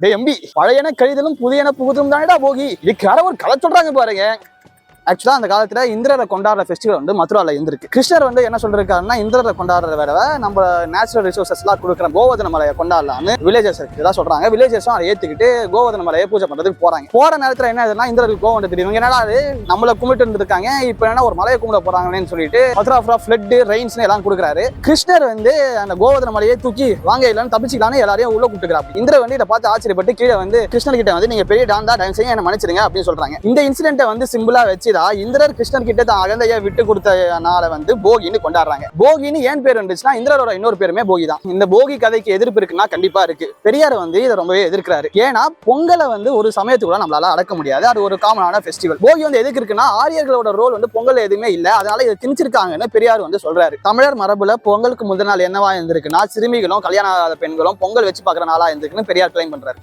MP பழையன கழிதலும் புதியன புகுதும் தானடா போகி. இதுக்கார ஒரு கதை சொல்றாங்க பாருங்க. ஆக்சுவலா அந்த காலத்துல இந்திரரை கொண்டாடுற ஃபெஸ்டிவல் வந்து மதுரால இருந்திருக்கு. கிருஷ்ணர் வந்து என்ன சொல்றாருன்னா, இந்திரரை கொண்டாடுற வேற நம்ம நேச்சுரல் ரிசோர்சஸ் எல்லாம் கொடுக்குற கோவர்தன மலையை கொண்டாடலாம்னு வில்லேஜர்ஸ் தான் சொல்றாங்க. வில்லேஜர்ஸும் அதை ஏத்துக்கிட்டு கோவர்தன மலையை பூஜை பண்றதுக்கு போறாங்க. போற நேரத்துல என்ன ஆகுதுன்னா, இந்திரருக்கு கோவம் வந்து தெரியும். என்னடா அது நம்மள கும்பிட்டு இருக்காங்க, இப்ப என்ன ஒரு மலையை கும்பிட போறாங்கன்னு சொல்லிட்டு மதுரா ஃபிளட் ரெயின்ஸ் எல்லாம் கொடுக்குறாரு. கிருஷ்ணர் வந்து அந்த கோவர்தன மலையை தூக்கி வாங்க இல்லன்னு தப்பிச்சுக்கலான்னு எல்லாரையும் உள்ள கூப்பிட்டுக்கிறாரு. இந்திரர் வந்து இதை பார்த்து ஆச்சரியப்பட்டு கீழே வந்து கிருஷ்ணர் கிட்ட வந்து, நீங்க பெரிய டான் தான், டைம் செய்ய என்ன மன்னிச்சிருங்க அப்படின்னு சொல்றாங்க. இந்த இன்சிடென்ட்டை வந்து சிம்பிளா வச்சு இந்திரர் கிருஷ்ணர் கிட்ட தான் அகந்தைய விட்டு கொடுத்தனால வந்து போகின்னு கொண்டாடுறாங்க. போகின்னு ஏன் பேர் வந்துச்சுன்னா, இந்திரரோட இன்னொரு பேருமே போகி தான். இந்த போகி கதைக்கு எதிர்ப்பு இருக்குன்னா கண்டிப்பா இருக்கு. பெரியார் வந்து இதை ரொம்பவே எதிர்க்கிறாரு. ஏன்னா பொங்கலை வந்து ஒரு சமயத்துக்குள்ள நம்மளால அடக்க முடியாது, அது ஒரு காமனான ஃபெஸ்டிவல். போகி வந்து எதுக்கு இருக்குன்னா, ஆரியர்களோட ரோல் வந்து பொங்கல் எதுவுமே இல்ல, அதனால இதை திணிச்சிருக்காங்கன்னு பெரியார் வந்து சொல்றாரு. தமிழர் மரபுல பொங்கலுக்கு முதல் நாள் என்னவா இருந்திருக்குன்னா, சிறுமிகளும் கல்யாண ஆகாத பெண்களும் பொங்கல் வச்சு பாக்குற நாளா இருந்திருக்குன்னு பெரியார் கிளைம் பண்றாரு.